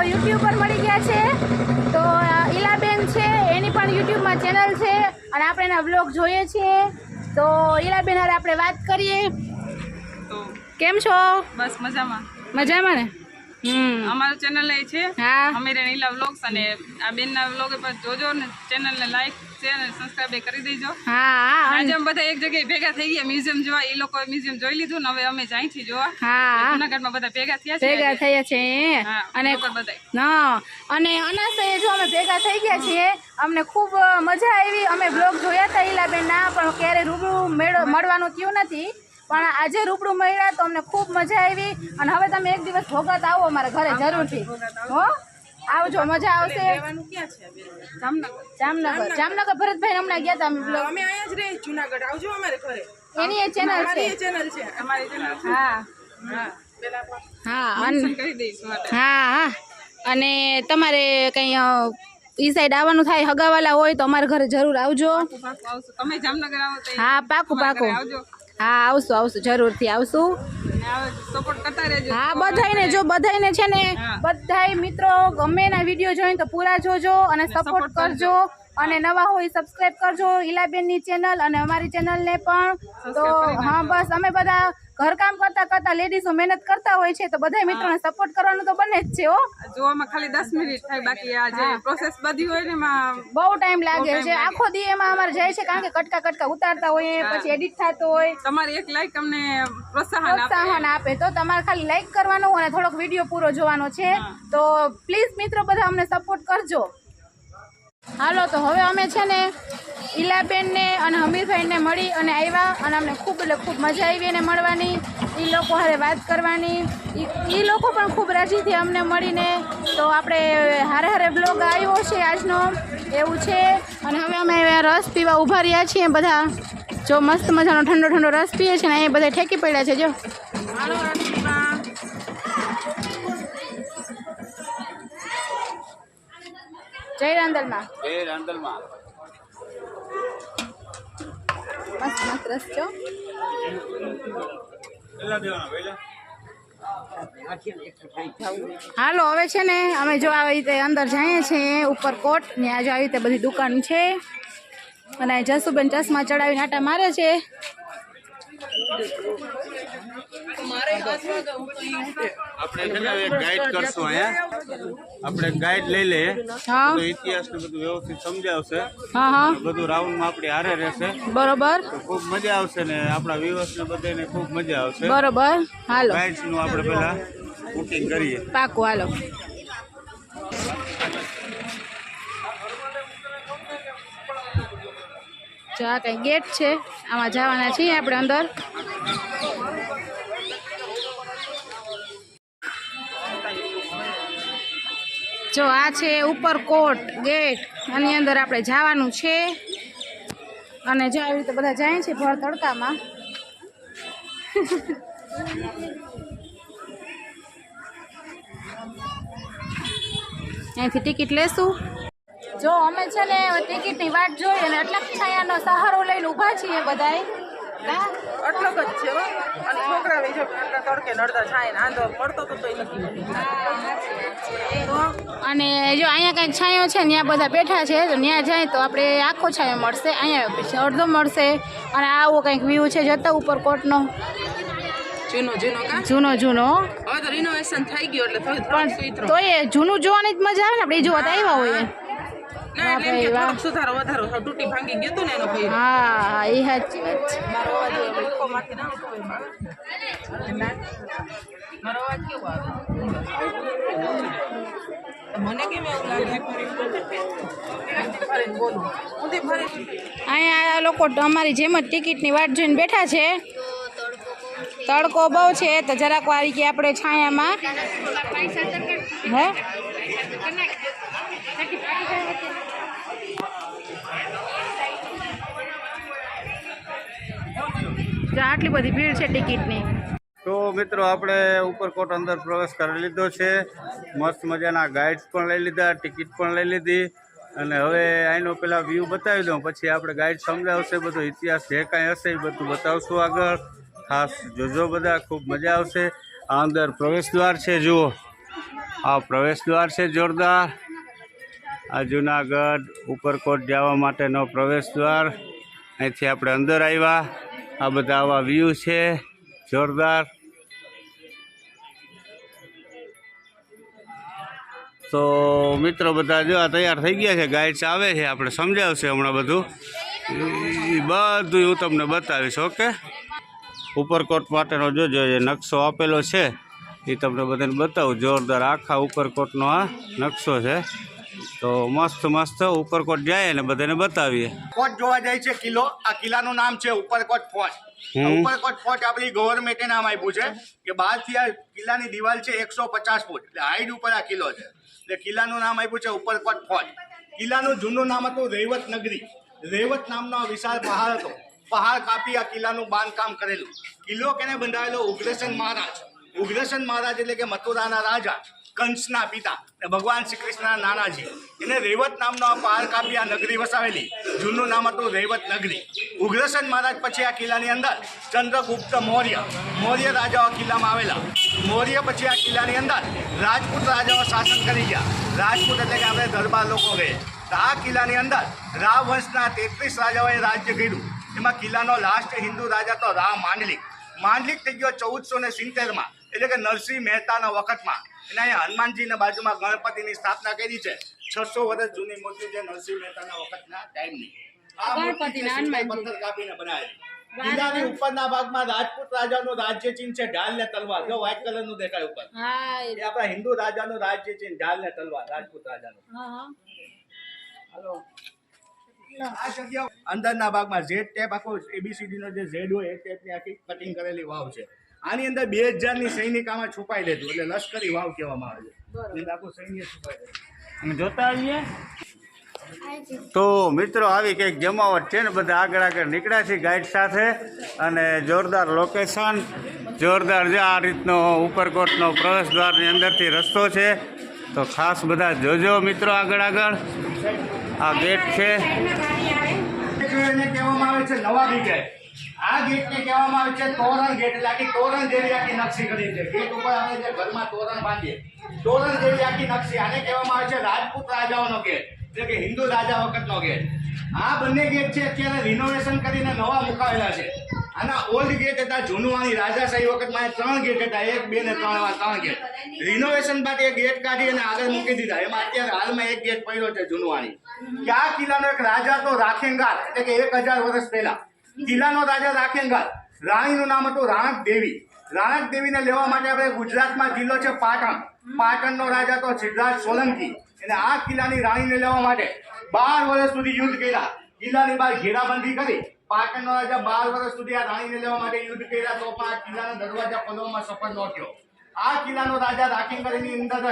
YouTuber મળી ગયા છે. તો ઈલાબેન છે, એની પણ યુટ્યુબમાં ચેનલ છે અને આપણે એના વ્લોગ જોઈએ છીએ. તો ઈલાબેન હારે આપણે વાત કરીએ. તો કેમ છો? બસ મજામાં. મજામાં ને? અમારું ચેનલ એ છે હા અમીરા નીલા વ્લોગ્સ, અને આ બેનના વ્લોગ પર જોજો ને, ચેનલને લાઈક શેર અને સબસ્ક્રાઇબ કરી દેજો. હા આજે અમે બધા એક જગ્યાએ ભેગા થઈ ગયા મ્યુઝિયમ જોવા. એ લોકો મ્યુઝિયમ જોઈ લીધું ને હવે અમે અહીંથી જોવા. હા જૂનાગઢમાં બધા ભેગા થયા છે. ભેગા થયા છે અને ના અને અનાસે જો અમે ભેગા થઈ ગયા છીએ. અમને ખૂબ મજા આવી. અમે બ્લોગ જોયા હતા ઈલાબેનના, પણ ક્યારે રૂબરૂ મળવાનું થયું નથી. પણ આજે રૂબરૂ મળ્યા તો અમને ખૂબ મજા આવી. અને હવે તમે એક દિવસ ભોગત આવો અમારા ઘરે જરૂરથી. હો, આવજો, મજા આવશે. જામનગર ભરતભાઈ હમણાં ગયા હતા અમે બ્લોગ. અમે અહીંયા જ રહી જૂનાગઢ, આવજો અમારે ઘરે. એની એ ચેનલ છે. અમારી ચેનલ. હા હા કરી દઈશું. હા અને તમારે કંઈ ઈ સાઈડ આવવાનું થાય, હગાવાલા હોય તો અમારા ઘરે જરૂર આવજો. તમે જામનગર આવો તો હા પાકું આવજો. હા આવશું જરૂરથી આવશું. સપોર્ટ કરતા રહેજો. હા બધાયને છે ને બધાય મિત્રો ગમે એના વિડીયો જોઈને તો પૂરા જોજો અને સપોર્ટ કરજો. અને નવા હોય સબસ્ક્રાઇબ કરજો ઈલાબેનની ચેનલ અને અમારી ચેનલને પણ. તો હા બસ અમે બધા ઘરકામ કરતા લેડીઝો મહેનત કરતા હોય છે, તો બધા મિત્રોને સપોર્ટ કરવાનું તો બને જ છે. હો, જોવામાં ખાલી 10 મિનિટ થાય, બાકી આ જે પ્રોસેસ બધી હોય ને એમાં બહુ ટાઈમ લાગે છે. આખો દી એમાં અમારે જાય છે, કારણ કે કટકા ઉતારતા હોય, પછી એડિટ થતો હોય. તમારી એક લાઈક અમને પ્રોત્સાહન આપે. તો તમારે ખાલી લાઈક કરવાનું અને થોડોક વિડીયો પૂરો જોવાનો છે. તો પ્લીઝ મિત્રો બધા અમને સપોર્ટ કરજો. હાલો, તો હવે અમે છે ને ઈલાબેનને અને હમીરભાઈને મળી અને આવ્યા, અને અમને ખૂબ એટલે ખૂબ મજા આવી એને મળવાની, એ લોકો હારે વાત કરવાની. એ લોકો પણ ખૂબ રાજી થયા અમને મળીને. તો આપણે હારે બ્લોગ આવ્યો છે આજનો, એવું છે. અને હવે અમે રસ પીવા ઊભા રહ્યા છીએ બધા. જો મસ્ત મજાનો ઠંડો રસ પીએ છે ને અહીંયા બધા ઠેકી પડ્યા છે. જો જય રાંદલમાં મસ્ત રસ છો. હાલો, હવે છે ને અમે જો આવી રીતે અંદર જઈએ છીએ ઉપર કોટ ને. આજે આવી રીતે બધી દુકાન છે અને જસુબેન ચશ્મા ચડાવીને આટા મારે છે. આપણે ગાઈડ લઈ લઈએ, ઇતિહાસ ને બધું વ્યવસ્થિત સમજાવશે. બધું રાઉન્ડ માં આપણી હારે રહેશે. બરોબર, ખૂબ મજા આવશે ને આપણા વ્યુઅર્સ ને બધાને ખૂબ મજા આવશે. બરોબર, હાલો ગાઈડ્સ નું આપણે પહેલા બુકિંગ કરીએ. પાકું, હાલો. જો આ કઈ ગેટ છે, આમાં જવાના છીએ આપણે અંદર. જો આ છે ઉપર કોટ ગેટ, આની અંદર આપણે જવાનું છે. અને જો આવી રીતે બધા જાય છે ભર તડકામાં. અહીંથી ટિકિટ લેશું. જો અમે છે ને ટિકિટની વાટ જોઈ અને આટલા છાયાનો સહારો લઈને ઊભા છીએ બધાય. આટલો જ છે. અને છોકરા જો તડકે નડતા છાય ને આંધો પડતો તો નથી. અને જો અહીંયા કંઈક છાંયો છે, ત્યાં બધા બેઠા છે, તો ત્યાં જાય તો આપણે આખો છાંયો મળશે. અહીંયા અડધો મળશે. અને આવો કંઈક વ્યૂ છે જતા ઉપર કોટનો, જૂનો. હવે તો રિનોવેશન થઈ ગયું એટલે પણ તો એ જૂનું જોવાની જ મજા આવે ને. આપણે જોવા તો આવ્યા હોઈએ. સુધારો વધારો તૂટી ભાંગી ગયું હતું ને એનો ભાઈ. હા, એ સાચી વાત છે. મારો અવાજ લોકોમાંથી ના આવતો હોય. મારો અવાજ કેવો આવે? મને કેમ એવું લાગે? અહીંયા લોકો અમારી જેમ જ ટિકિટની વાટ જોઈને બેઠા છે. તડકો બહુ છે, તો જરાક વારી કે આપણે છાયામાં હે આટલી બધી ભીડ છે ટિકિટની. તો મિત્રો આપણે ઉપરકોટ અંદર પ્રવેશ કરી લીધો છે. મસ્ત મજાના ગાઈડ્સ પણ લઈ લીધા, ટિકિટ પણ લઈ લીધી. અને હવે આનો પેલા વ્યૂ બતાવી દઉં, પછી આપણે ગાઈડ સમજાવશે. બધો ઇતિહાસ જે કાંઈ હશે એ બધું બતાવશું આગળ. ખાસ જોજો બધા, ખૂબ મજા આવશે. આ અંદર પ્રવેશ દ્વાર છે, જુઓ આ પ્રવેશ દ્વાર છે જોરદાર. આ જુનાગઢ ઉપરકોટ જવા માટેનો પ્રવેશ દ્વાર. અહીંથી આપણે અંદર આવ્યા. આ બધા આવા વ્યૂ છે જોરદાર. તો મિત્રો બધા જો આ તૈયાર થઈ ગયા છે. ગાઈડ્સ આવે છે, આપણે સમજાવશે હમણાં બધું. એ બધું હું તમને બતાવીશ. ઓકે, ઉપરકોટ માટેનો જોજો જે નકશો આપેલો છે એ તમને બધાને બતાવું. જોરદાર આખા ઉપરકોટનો આ નકશો છે. તો મસ્ત મસ્ત ઉપરકોટ જાય ને બધાને બતાવીએ. કોટ જોવા જાય છે કિલ્લો. આ કિલ્લાનું નામ છે ઉપરકોટ ફોર્ટ. ઉપરકોટ ફોર્ટ આપણી ગવર્મેન્ટે નામ આપ્યું છે કે બહારથી આ કિલ્લાની દિવાલ છે 150 ફૂટ, એટલે હાઈટ ઉપર આ કિલ્લો છે. એટલે કિલ્લાનું નામ આપ્યું છે ઉપરકોટ ફોર્ટ. કિલ્લાનું જૂનું નામ હતું રેવત નગરી. રેવત નામનો વિશાળ પહાડ હતો. પહાડ કાપી આ કિલ્લાનું બાંધકામ કરેલું. કિલ્લો કેને બંધાયેલો? ઉગ્રસેન મહારાજ. ઉગ્રસેન મહારાજ એટલે કે મથુરાના રાજા, કંસના પિતા અને ભગવાન શ્રી કૃષ્ણના નાનાજી. એને રેવત નામનો આ પહાડ કાપી આ નગરી વસાવેલી. જૂનું નામ હતું રેવત નગરી. ઉગ્રસેન મહારાજ પછી આ કિલ્લાની અંદર ચંદ્રગુપ્ત મૌર્ય રાજાઓ કિલ્લામાં આવેલા. મૌર્ય પછી આ કિલ્લાની અંદર રાજપૂત રાજાઓ શાસન કરી ગયા. રાજપૂત એટલે કે આપણે દરબાર લોકો કહે. તો આ કિલ્લાની અંદર રાવ વંશના 33 રાજાઓએ રાજ્ય કર્યું. એમાં કિલ્લાનો લાસ્ટ હિન્દુ રાજા તો રાવ માંડલિક. માંડલિક થઈ ગયો 1470માં, એટલે કે નરસિંહ મહેતાના વખતમાં. એના અહીંયા હનુમાનજીના બાજુમાં ગણપતિની સ્થાપના કરી છે. 600 વર્ષ જૂની મૂર્તિ છે નરસિંહ મહેતાના વખતના ટાઈમની. આ મૂર્તિ પથ્થર કાપીને બનાવેલી. કિલ્લાની ઉપરના ભાગમાં રાજપૂત રાજાનું રાજ્ય ચિહ્ન છે, ઢાલ ને તલવાર. જો વ્હાઈટ કલરનું દેખાય ઉપર, એ આપણા હિન્દુ રાજાનું રાજ્ય ચિહ્ન, ઢાલ ને તલવાર, રાજપૂત રાજાનું. હાલો, આ જગ્યા અંદરના ભાગમાં ઝેડ ટેપ આખો ABCD નો જે ઝેડ હોય એ ટેપની આખી કટિંગ કરેલી વાવ છે. આની અંદર 2000ની સૈનિક આમાં છુપાઈ લેતું, એટલે લશ્કરી વાવ કહેવામાં આવે છે. આખું સૈન્ય છુપાઈ લેતું. જોતા આવીએ. તો મિત્રો આવી કંઈક જમાવટ છે ને, બધા આગળ આગળ નીકળ્યા છે ગાઈડ સાથે. અને જોરદાર લોકેશન, જોરદાર જે આ રીતનો ઉપરકોટનો પ્રવેશ દ્વારની અંદરથી રસ્તો છે. તો ખાસ બધા જોજો મિત્રો આગળ આગળ. આ ગેટ છે. એને કહેવામાં આવે છે નવાબી ગેટ. આ ગેટને કહેવામાં આવે છે તોરણ ગેટ. એટલે આખી તોરણ જેવી આખી નકશી કરી છે. ગેટ ઉપર આપણે જે ઘરમાં તોરણ બાંધીએ, તોરણ જેવી આખી નકશી. આને કહેવામાં આવે છે રાજપૂત રાજાઓનો ગેટ, એટલે કે હિન્દુ રાજા વખતનો ગેટ. આ બંને ગેટ છે અત્યારે રિનોવેશન કરીને નવા મુકાવેલા છે. આના ઓલ્ડ ગેટ હતા જૂનવાણી રાજાશાહી વખતમાં 3 ગેટ હતા, 1, 2 ને 3 ગેટ. રિનોવેશન બાદ એક ગેટ કાઢી અને આગળ મૂકી દીધા. એમાં અત્યારે હાલમાં એક ગેટ પડ્યો છે જૂનવાણી. કે આ કિલ્લાનો એક રાજા તો રાખેંગાર, એટલે કે 1000 વર્ષ પહેલા કિલ્લાનો રાજા રાખેંગાર. રાણીનું નામ હતું રાણક દેવી. રાણક દેવીને લેવા માટે આપણે ગુજરાતમાં જિલ્લો છે પાટણ. પાટણનો રાજા તો સિદ્ધરાજ સોલંકી. અને આ કિલ્લાની રાણીને લેવા માટે 12 વર્ષ સુધી યુદ્ધ કર્યા. કિલ્લાની બહાર ઘેરાબંધી કરી. પાટણનો રાજા 12 વર્ષ સુધી આ રાણીને લેવા માટે યુદ્ધ કર્યા, તો પણ આ કિલ્લાના દરવાજા ખોલવામાં સફળ ન થયો. આ કિલ્લાનો રાજા રાખેંગારની અંદર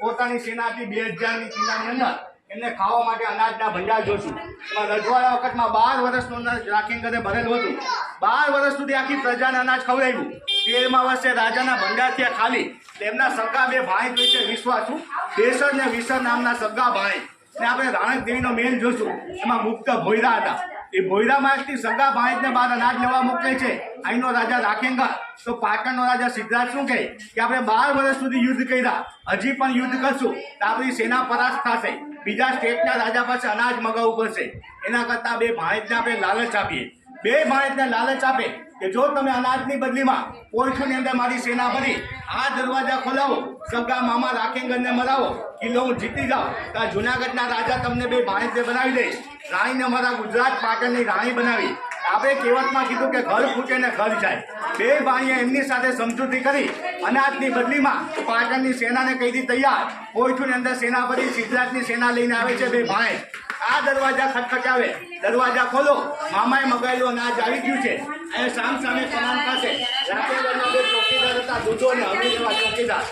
પોતાની સેના હતી 2000ની કિલ્લાની અંદર. એમને ખાવા માટે અનાજના ભંડાર જોશું. એમાં રજવાડા વખતમાં 12 વર્ષનું અનાજ રાખેંગારે ભરેલું હતું. 12 વર્ષ સુધી આખી પ્રજાને અનાજ ખવડાવ્યું. 13મા વર્ષે રાજાના ભંડાર થયા ખાલી. તેમના સગા 2 ભાઈ જોઈ છે વિશ્વાસુ, બેસર ને વિસર નામના સગા ભાઈ. ને આપણે રાણક દેવીનો મેલ જોશું. એમાં મુક્ત ભોયરા હતા. એ ભોયરામાંથી સગા ભાઈને બહાર અનાજ લેવા મોકલે છે અહીંનો રાજા રાખેંગાર. તો પાટણનો રાજા સિદ્ધરાજ શું કહે કે આપણે 12 વર્ષ સુધી યુદ્ધ કર્યા, હજી પણ યુદ્ધ કરશું તો આપણી સેના પરાસ્ત થશે. બીજા સ્ટેટના રાજા પાસે અનાજ મગાવવું પડશે. એના કરતાં 2 ભાણેજને આપણે લાલચ આપીએ. 2 ભાણેજને લાલચ આપે કે જો તમે અનાજની બદલીમાં પોલખની અંદર મારી સેના ભરી આ દરવાજા ખોલાવો, સગા મામા રાખેંગરને મરાવો, કિલ્લો હું જીતી જાઉં, તો આ જુનાગઢના રાજા તમને 2 ભાણેજને બનાવી દઈશ. રાણીને મારા ગુજરાત પાટણની રાણી બનાવી. આપણે કહેવતમાં કીધું કે ઘર ફૂટે ને ઘર જાય. 2 ભાઈએ એમની સાથે સમજૂતી કરી. અનાજની બદલીમાં પાટણની સેનાને કહી દી તૈયાર. પોઈઠુની અંદર સેના ભરી સિદ્ધરાજની સેના લઈને આવે છે 2 ભાઈ. આ દરવાજા ખટખટાવે, દરવાજા ખોલો, મામાએ મગાવેલું અનાજ આવી ગયું છે. અને સામે કમાન પાસે રાખેંગારના 2 ચોકીદાર હતા, દૂધો અને હળવી જેવા ચોકીદાર.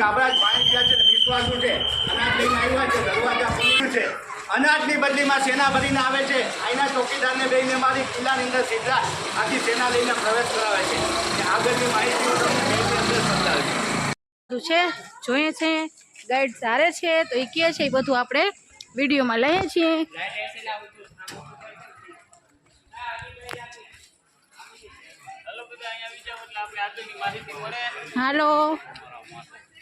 આપણા જ ભાઈ ગયા છે ને વિશ્વાસુ છે, અનાજ લઈને આવ્યા છે, દરવાજા ખોલ્યું છે. અનાજની બદલીમાં સેના ભરીને આવે છે. અહીંના ચોકીદારને બેઈને મારી કિલ્લાની અંદર સિદ્ધરાજ આખી સેના લઈને પ્રવેશ કરાવે છે. આગળની માહિતી તમને મેલની અંદર સમજાવે છે. જોઈએ છે ગાઈડ સારે છે તો એ કહે છે એ બધું આપણે વિડીયોમાં લઈએ છીએ. હાલો,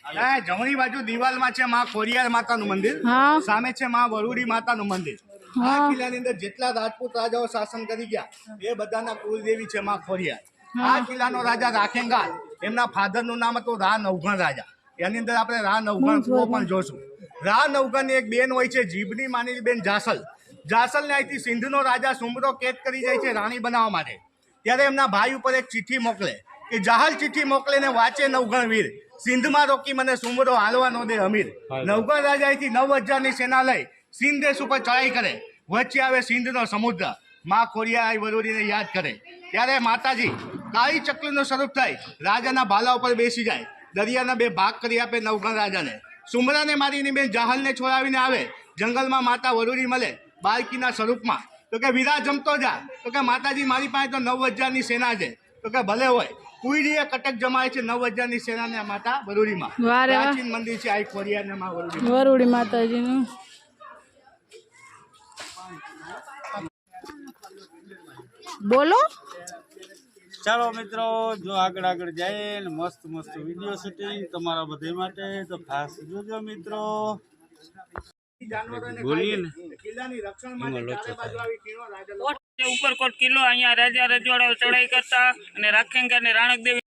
આ જમણી બાજુ દિવાલમાં છે માં ખોડિયાર માતાનું મંદિર, હા સામે છે માં વરુડી માતાનું મંદિર. આ હા. કિલ્લાની અંદર જેટલા રાજપૂત રાજાઓ શાસન કરી ગયા એ બધાના કુલદેવી છે માં ખોડિયાર. આ કિલ્લાનો રાજા રાખેંગાર, એમના ફાધરનું નામ હતું રા નવઘણ રાજા. એની અંદર આપણે રા નવઘણ કુવો પણ જોશું. રા નવઘણની એક બેન હોય છે જીભની માની બેન જાસલ. જાસલને અહીંથી સિંધનો રાજા સુમરો કેદ કરી જાય છે રાણી બનાવવા માટે. ત્યારે એમના ભાઈ ઉપર એક ચિઠ્ઠી મોકલે કે જાહલ ચિઠ્ઠી મોકલે ને વાંચે નવઘણ વીર, સિંધમાં રોકી મને સુમરો હાલવા નો દે અમીર. નવઘણ રાજા અહીંથી 9,000ની સેના લઈ સિંધ દેશ ઉપર ચડાઈ કરે. વચ્ચે આવે સિંધનો સમુદ્ર. માં ખોડિયાર વરુડીને યાદ કરે ત્યારે માતાજી કાળી ચકલીનું સ્વરૂપ થાય રાજાના ભાલા ઉપર બેસી જાય. દરિયાના 2 ભાગ કરી આપે નવઘણ રાજાને. સુમરાને મારીને બેન જાહલને છોડાવીને આવે. જંગલમાં માતા વરુડી મળે બાળકીના સ્વરૂપમાં. તો કે વીરા જમતો જા. તો કે માતાજી મારી પાસે તો 9,000ની સેના છે. તો કે ભલે હોય. કુઈડીએ કટક જમાય છે 9,000ની સેનાને માતા વરુડીમાં. વાહ રે વાહ. પ્રાચીન મંદિર છે આ ખોડિયારને માં વરુડી. વરુડી માતાજીનું. બોલો. ચાલો મિત્રો, જો આગળ જાય ને મસ્ત વિડીયો શૂટિંગ તમારા બધા માટે, તો ખાસ જોજો મિત્રો. જાનવરોને બોલીએ ને કિલ્લાની રક્ષણ માટે ચારે બાજુ આવી કિલ્લો રાજા ઉપરકોટ કિલ્લો, અહીંયા રાજા રજવાડાઓ ચડાઈ કરતા અને રાખેંગાર ને રાણક દેવી